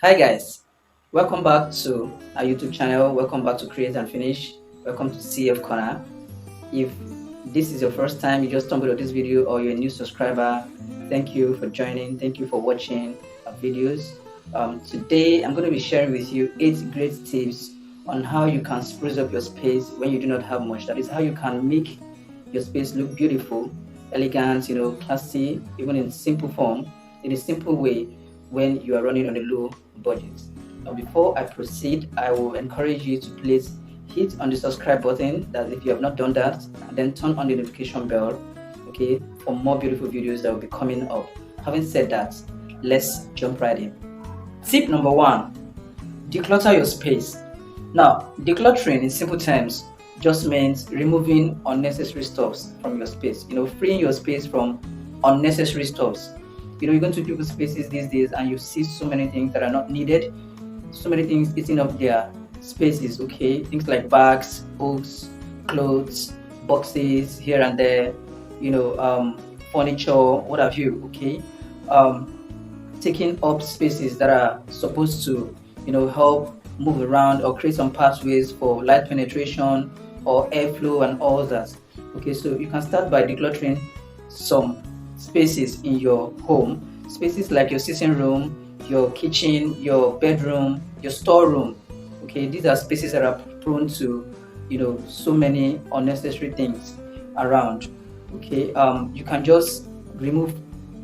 Hi guys, welcome back to our YouTube channel. Welcome back to Create and Finish. Welcome to CF Corner. If this is your first time, you just stumbled on this video, or you're a new subscriber, thank you for joining. Thank you for watching our videos. Today I'm going to be sharing with you 8 great tips on how you can spruce up your space when you do not have much. That is how you can make your space look beautiful, elegant, classy, even in simple form, in a simple way when you are running on a low budget. Now, before I proceed, I will encourage you to please hit on the subscribe button, that if you have not done that, and then turn on the notification bell, okay, for more beautiful videos that will be coming up. Having said that, let's jump right in. Tip number 1: declutter your space. Now, decluttering in simple terms just means removing unnecessary stuffs from your space, freeing your space from unnecessary stuffs. You go to people's spaces these days and you see so many things that are not needed, so many things eating up their spaces, okay? Things like bags, books, clothes, boxes here and there, furniture, what have you, okay? Taking up spaces that are supposed to, help move around or create some pathways for light penetration or airflow and all that. Okay, so you can start by decluttering some spaces in your home, spaces like your sitting room, your kitchen, your bedroom, your storeroom. Okay, these are spaces that are prone to so many unnecessary things around. Okay, you can just remove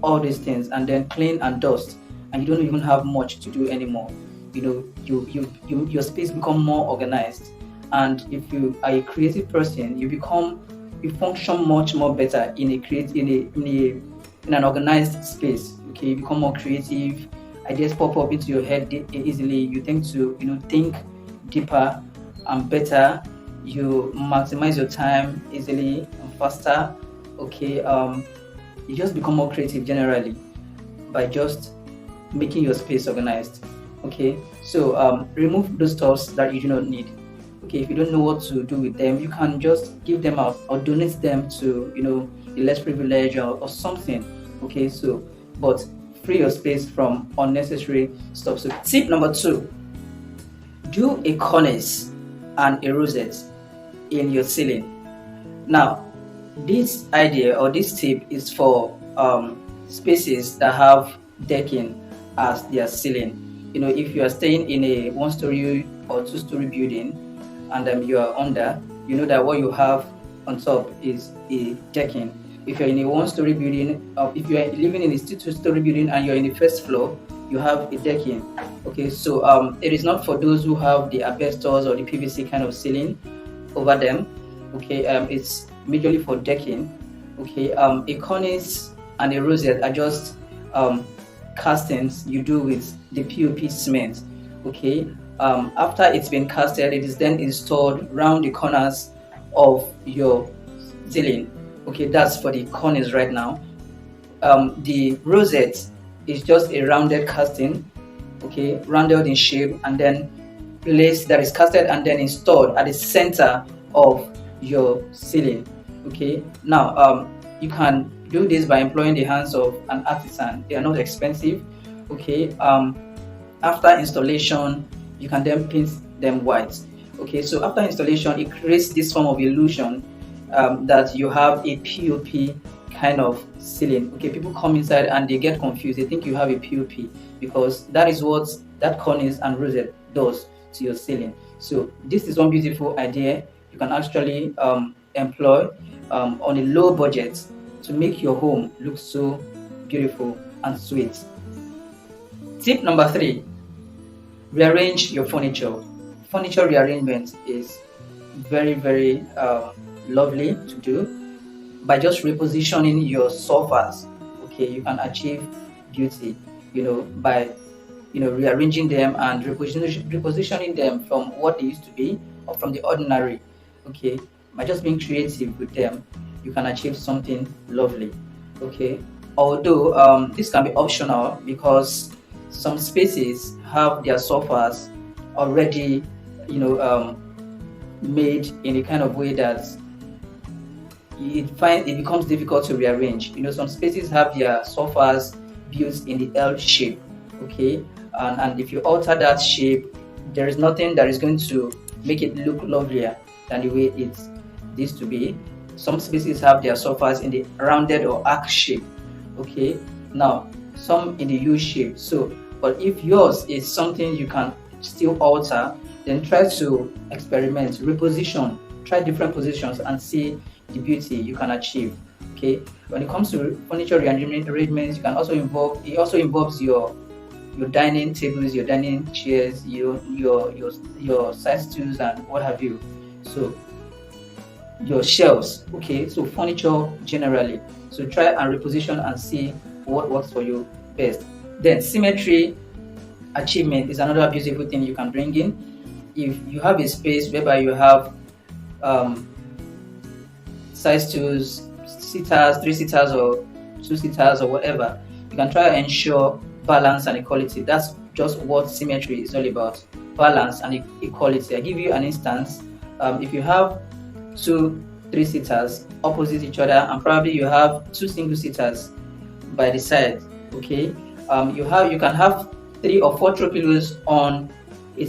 all these things and then clean and dust, and you don't even have much to do anymore. Your space become more organized, and if you are a creative person, you function much more better in an organized space. Okay, you become more creative, ideas pop up into your head easily. You think think deeper and better. You maximize your time easily and faster. Okay, you just become more creative generally by just making your space organized. Okay, so remove those stuffs that you do not need. Okay, if you don't know what to do with them, you can just give them out or donate them to the less privileged or something. Okay, so but free your space from unnecessary stuff. So tip number 2: do a cornice and a rosette in your ceiling. Now, this idea or this tip is for spaces that have decking as their ceiling. If you are staying in a 1-story or 2-story building and you are under, that what you have on top is a decking. If you're in a 1-story building, if you are living in a 2-story building and you're in the first floor, you have a decking. Okay, so it is not for those who have the asbestos or the PVC kind of ceiling over them. Okay, it's majorly for decking. Okay, a cornice and a rosette are just castings you do with the POP cement. Okay, after it's been casted, it is then installed round the corners of your ceiling. Okay, that's for the corners right now. The rosette is just a rounded casting, okay, rounded in shape, and then placed, that is casted and then installed at the center of your ceiling. Okay, now you can do this by employing the hands of an artisan. They are not expensive. Okay, after installation, you can then paint them white. Okay, so after installation, it creates this form of illusion that you have a POP kind of ceiling. Okay, people come inside and they get confused. They think you have a POP because that is what that cornice and rosette does to your ceiling. So this is one beautiful idea you can actually employ on a low budget to make your home look so beautiful and sweet. Tip number 3: rearrange your furniture. Furniture rearrangement is very, very lovely to do. By just repositioning your sofas, okay, you can achieve beauty, by rearranging them and repositioning them from what they used to be or from the ordinary. Okay, by just being creative with them, you can achieve something lovely. Okay, although this can be optional because some spaces have their sofas already made in a kind of way that it becomes difficult to rearrange. Some spaces have their sofas built in the L shape. Okay, and if you alter that shape, there is nothing that is going to make it look lovelier than the way it needs to be. Some spaces have their sofas in the rounded or arc shape, okay, now some in the U shape. So but if yours is something you can still alter, then try to experiment, reposition, try different positions and see the beauty you can achieve. Okay, when it comes to furniture rearrangements, you can also involves your dining tables, your dining chairs, your side stools and what have you. So your shelves, okay, so furniture generally. So try and reposition and see what works for you best. Then symmetry achievement is another beautiful thing you can bring in. If you have a space whereby you have side stools, seaters, 3 seaters or 2 seaters or whatever, you can try and ensure balance and equality. That's just what symmetry is all about, balance and equality. I give you an instance. If you have 2 3-seaters opposite each other and probably you have 2 single-seaters by the side, okay, you can have 3 or 4 throw pillows on a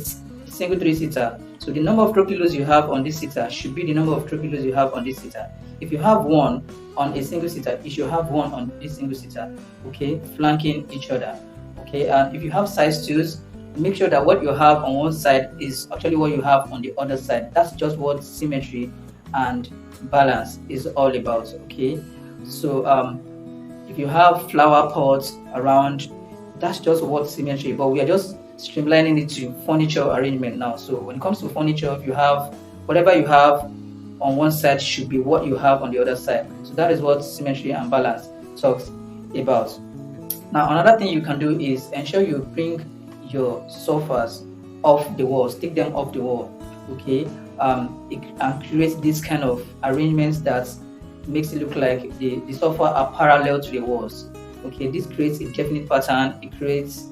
single 3-seater. So the number of throw pillows you have on this seater should be the number of throw pillows you have on this seater. If you have one on a single seater, you should have one on this single seater, okay, flanking each other. Okay, and if you have side stools, make sure that what you have on one side is actually what you have on the other side. That's just what symmetry and balance is all about. Okay, so if you have flower pots around, that's just what symmetry, but we are just streamlining it to furniture arrangement now. So when it comes to furniture, if you have whatever you have on one side should be what you have on the other side. So that is what symmetry and balance talks about. Now another thing you can do is ensure you bring your sofas off the walls, take them off the wall, okay, and create this kind of arrangements that makes it look like the sofa are parallel to the walls. Okay, this creates a definite pattern. It creates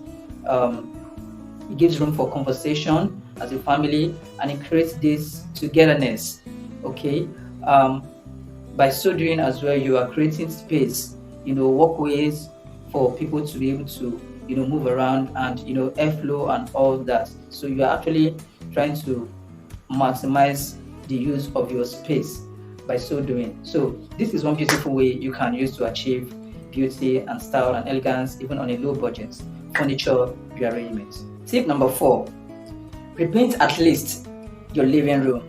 it gives room for conversation as a family, and it creates this togetherness. Okay, by so doing as well, you are creating space, walkways for people to be able to move around, and airflow and all that. So you are actually trying to maximize the use of your space by so doing. So this is one beautiful way you can use to achieve beauty and style and elegance even on a low budget furniture rearrangement. Tip number 4, repaint at least your living room.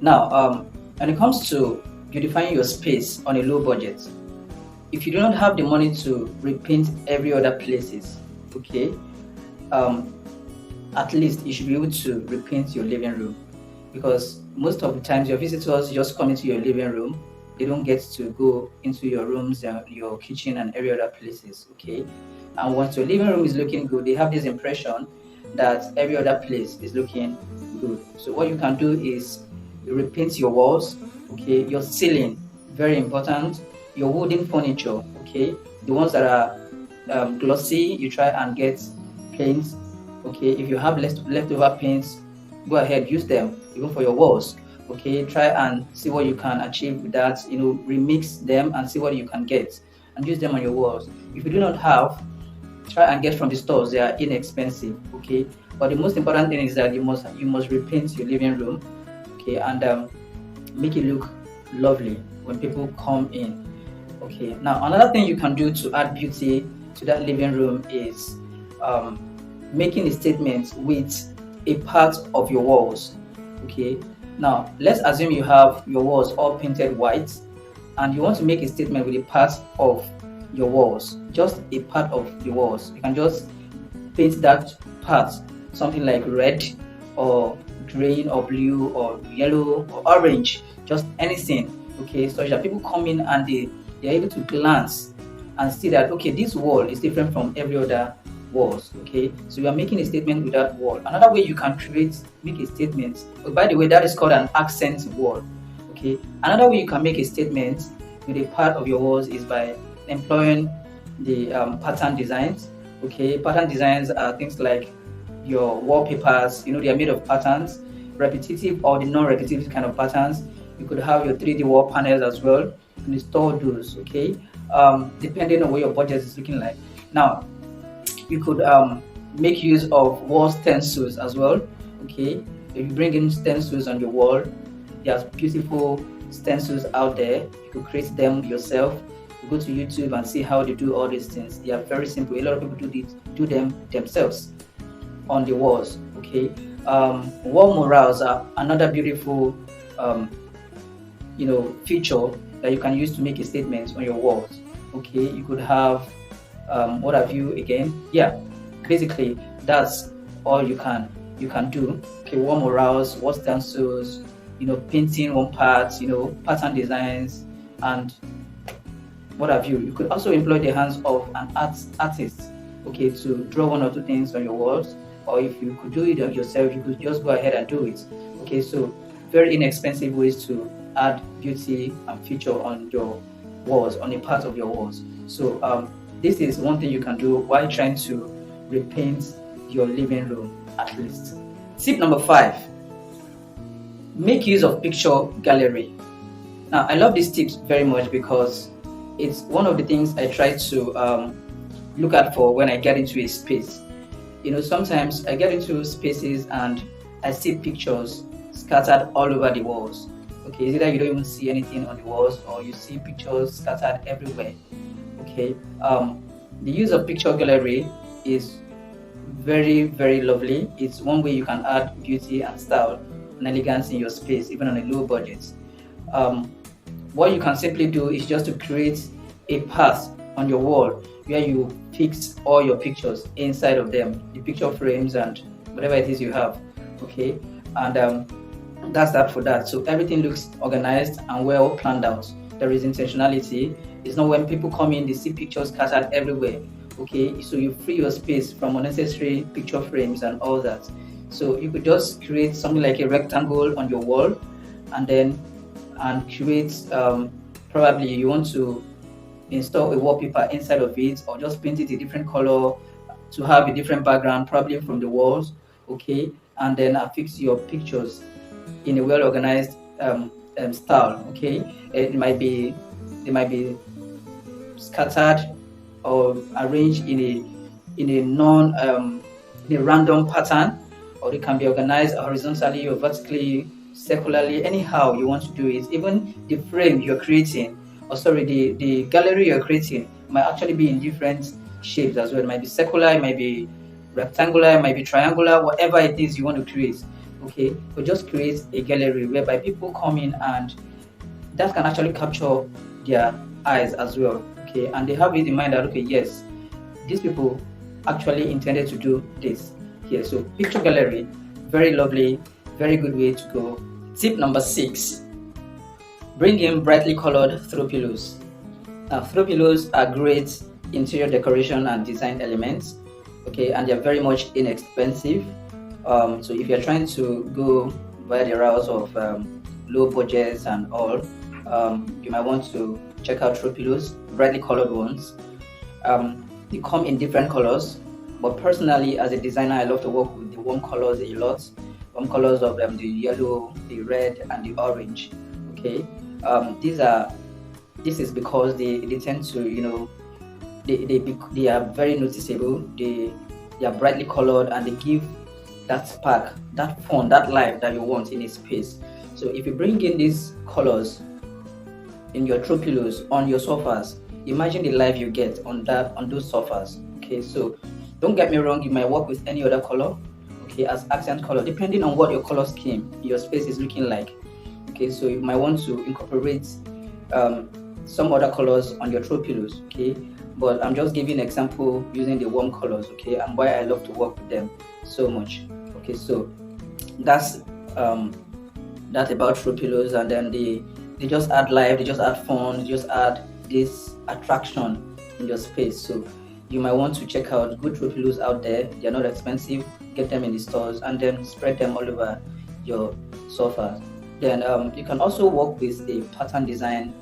Now when it comes to beautifying your space on a low budget, if you do not have the money to repaint every other places, okay, at least you should be able to repaint your living room, because most of the times your visitors just come into your living room, they don't get to go into your rooms and your kitchen and every other places, okay. And once your living room is looking good, they have this impression that every other place is looking good. So what you can do is you repaint your walls, okay, your ceiling, very important, your wooden furniture, okay, the ones that are glossy, you try and get paints, okay. If you have leftover paints, go ahead, use them even for your walls, okay. Try and see what you can achieve with that, remix them and see what you can get and use them on your walls. If you do not have, try and get from the stores. They are inexpensive, okay. But the most important thing is that you must repaint your living room, okay, and make it look lovely when people come in. Okay, now another thing you can do to add beauty to that living room is making a statement with a part of your walls. Okay, now let's assume you have your walls all painted white and you want to make a statement with a part of your walls, just a part of the walls. You can just paint that part something like red or green or blue or yellow or orange, just anything, okay, so that people come in and they're able to glance and see that, okay, this wall is different from every other walls, okay. So you are making a statement with that wall. Another way you can make a statement, by the way, that is called an accent wall, okay. Another way you can make a statement with a part of your walls is by employing the pattern designs, okay. Pattern designs are things like your wallpapers, they are made of patterns, repetitive or the non-repetitive kind of patterns. You could have your 3D wall panels as well. You can install those, okay, depending on what your budget is looking like. Now, you could make use of wall stencils as well. Okay, if you bring in stencils on your wall, there's beautiful stencils out there. You could create them yourself. You go to YouTube and see how they do all these things. They are very simple. A lot of people do them themselves on the walls. Okay, wall murals are another beautiful feature that you can use to make a statement on your walls. Okay, you could have what have you again? Yeah, basically that's all you can do. Okay, wall murals, wall stencils, painting one part, pattern designs, and what have you. You could also employ the hands of an artist, okay, to draw one or two things on your walls. Or if you could do it yourself, you could just go ahead and do it. Okay, so very inexpensive ways to add beauty and feature on your walls, on a part of your walls. So this is one thing you can do while trying to repaint your living room at least. Tip number 5, make use of picture gallery. Now I love these tips very much because it's one of the things I try to look at for when I get into a space. Sometimes I get into spaces and I see pictures scattered all over the walls. Okay, it's either you don't even see anything on the walls or you see pictures scattered everywhere. Okay, the use of picture gallery is very, very lovely. It's one way you can add beauty and style and elegance in your space, even on a low budget. What you can simply do is just to create a path on your wall where you fix all your pictures inside of them, the picture frames and whatever it is you have. Okay, and that's that for that. So everything looks organized and well planned out. There is intentionality. It's not when people come in, they see pictures scattered everywhere. Okay, so you free your space from unnecessary picture frames and all that. So you could just create something like a rectangle on your wall, and create probably you want to install a wallpaper inside of it, or just paint it a different color to have a different background, probably from the walls. Okay, and then affix your pictures in a well organized style. Okay, they might be scattered or arranged in a random pattern, or they can be organized horizontally or vertically, circularly, anyhow you want to do it. Even the frame you're creating, the gallery you're creating might actually be in different shapes as well. It might be circular, it might be rectangular, it might be triangular, whatever it is you want to create. Okay, so just create a gallery whereby people come in and that can actually capture their eyes as well. Okay, and they have it in mind that, okay, yes, these people actually intended to do this here. So picture gallery, very lovely, very good way to go. Tip number 6, bring in brightly colored throw pillows. Now throw pillows are great interior decoration and design elements. Okay, and they're very much inexpensive. So if you're trying to go by the routes of low budgets and all, you might want to check out throw pillows, brightly colored ones. They come in different colors, but personally as a designer I love to work with the warm colors a lot. Warm colors of the yellow, the red and the orange. Okay, this is because they tend to, they are very noticeable. They are brightly colored and they give that spark, that fun, that life that you want in a space. So if you bring in these colors in your throw pillows on your sofas, imagine the life you get on those sofas. Okay, so don't get me wrong, you might work with any other color, okay, as accent color, depending on what your color scheme your space is looking like. Okay, so you might want to incorporate some other colors on your throw pillows. Okay, but I'm just giving an example using the warm colors. Okay, and why I love to work with them so much. Okay, so that's about throw pillows, and then they just add life, they just add fun, they just add this attraction in your space. So you might want to check out good throw pillows out there. They're not expensive. Get them in the stores and then spread them all over your sofa. Then you can also work with a pattern design,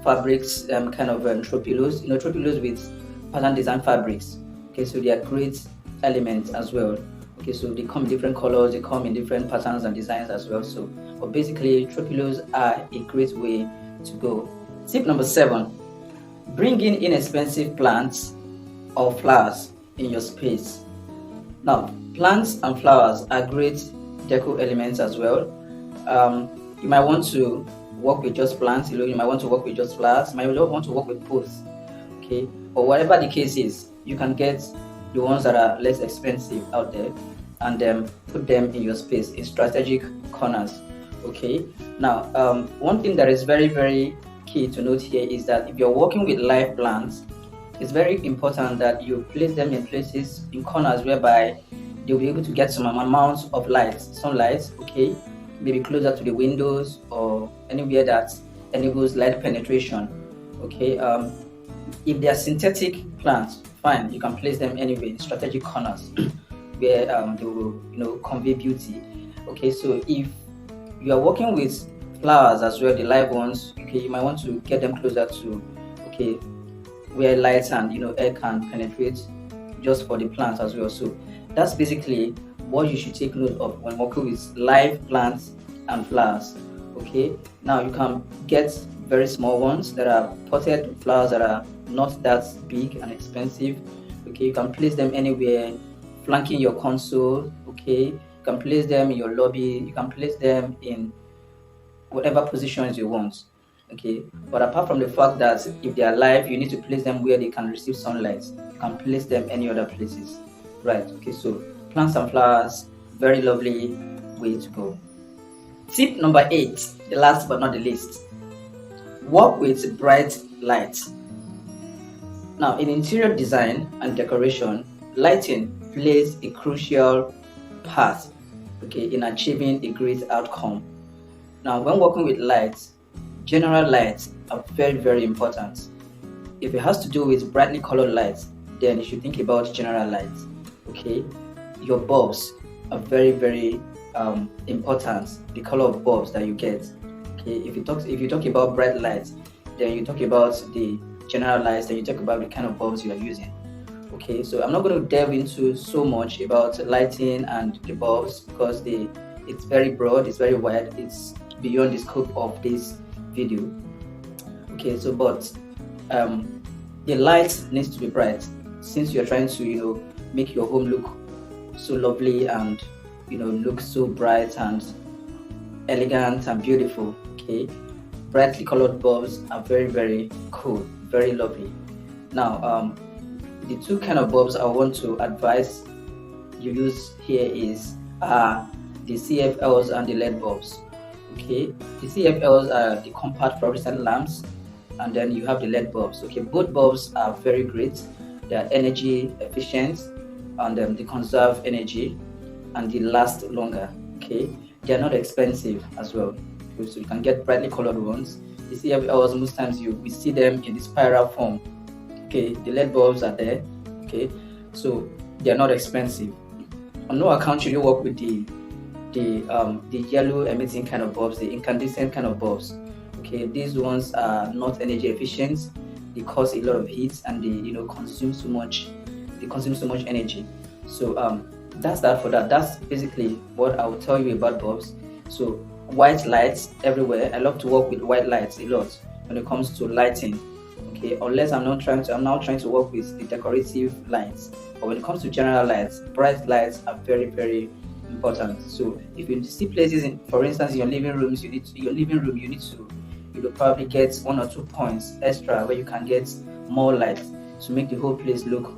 fabrics, kind of throw pillows. Throw pillows with pattern design fabrics. Okay, so they are great elements as well. Okay, so they come in different colors, they come in different patterns and designs as well. So, but basically, throw pillows are a great way to go. Tip number 7, bring in inexpensive plants or flowers in your space. Now, plants and flowers are great deco elements as well. You might want to work with just plants, you might want to work with just flowers, you might want to work with both. Okay, but whatever the case is, you can get the ones that are less expensive out there and then put them in your space in strategic corners. Okay, now one thing that is very, very key to note here is that if you're working with live plants, it's very important that you place them in places, in corners whereby they'll be able to get some amount of light, sunlight. Okay, maybe closer to the windows or anywhere that enables light penetration. Okay, if they are synthetic plants, fine, you can place them anywhere in strategic corners where they will convey beauty. Okay, so if you are working with flowers as well, the live ones, okay, you might want to get them closer to where light and air can penetrate, just for the plants as well. So that's basically what you should take note of when working with live plants and flowers. Okay, now you can get very small ones that are potted flowers that are not that big and expensive. Okay, you can place them anywhere flanking your console. Okay, you can place them in your lobby, you can place them in whatever positions you want. Okay, but apart from the fact that if they are live, you need to place them where they can receive sunlight. You can place them any other places, right? Okay, so plants and flowers, very lovely way to go. Tip number 8, the last but not the least, work with bright light. Now, in interior design and decoration, lighting plays a crucial part, okay, in achieving a great outcome. Now, when working with lights, general lights are very, very important. If it has to do with brightly colored lights, then you should think about general lights. Okay, your bulbs are very, very important. The color of bulbs that you get. Okay, if you talk about bright lights, then you talk about the general lights, then you talk about the kind of bulbs you are using. Okay, so I'm not going to delve into so much about lighting and the bulbs because it's very broad, it's very wide, it's beyond the scope of this video. Okay, so but the light needs to be bright since you're trying to make your home look so lovely and look so bright and elegant and beautiful. Okay, brightly colored bulbs are very, very cool, very lovely. Now the two kind of bulbs I want to advise you use here is the CFLs and the LED bulbs. Okay, the CFLs are the compact fluorescent lamps, and then you have the LED bulbs. Okay, both bulbs are very great. They are energy efficient and they conserve energy and they last longer. Okay, they are not expensive as well, so you can get brightly colored ones. The CFLs, most times we see them in the spiral form. Okay, the LED bulbs are there. Okay, so they are not expensive. On no account should you work with the yellow emitting kind of bulbs, the incandescent kind of bulbs. Okay, these ones are not energy efficient. They cause a lot of heat and they consume so much. They consume so much energy. So that's that for that. That's basically what I will tell you about bulbs. So white lights everywhere. I love to work with white lights a lot when it comes to lighting. Okay, unless I'm now trying to work with the decorative lights. But when it comes to general lights, bright lights are very, very important. So if you see places for instance, in your living rooms, you need to probably get 1 or 2 points extra where you can get more light to make the whole place look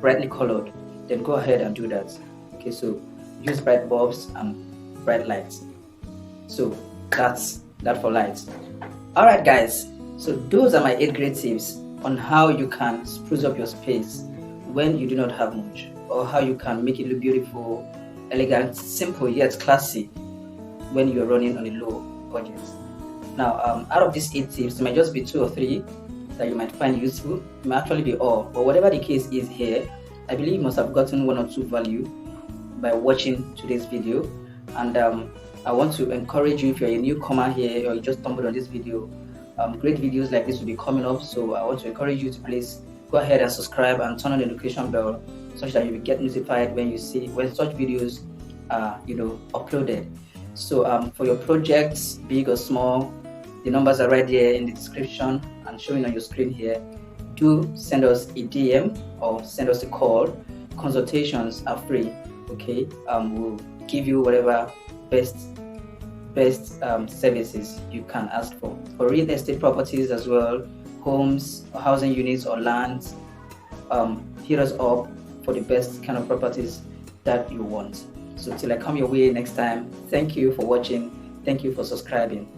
brightly colored. Then go ahead and do that. Okay, so use bright bulbs and bright lights. So that's that for lights. All right, guys. So those are my 8 great tips on how you can spruce up your space when you do not have much, or how you can make it look beautiful, elegant, simple yet classy when you're running on a low budget. Now, out of these 8 tips, there might just be 2 or 3 that you might find useful. It might actually be all, but whatever the case is here, I believe you must have gotten 1 or 2 value by watching today's video. And I want to encourage you, if you're a newcomer here or you just stumbled on this video, great videos like this will be coming up. So I want to encourage you to please go ahead and subscribe and turn on the notification bell such that you will get notified when such videos are uploaded. So for your projects, big or small, the numbers are right there in the description and showing on your screen here. do send us a DM or send us a call. Consultations are free. Okay, we'll give you whatever best services you can ask for real estate properties as well, homes, housing units, or lands. Hit us up for the best kind of properties that you want. So till I come your way next time, thank you for watching. Thank you for subscribing.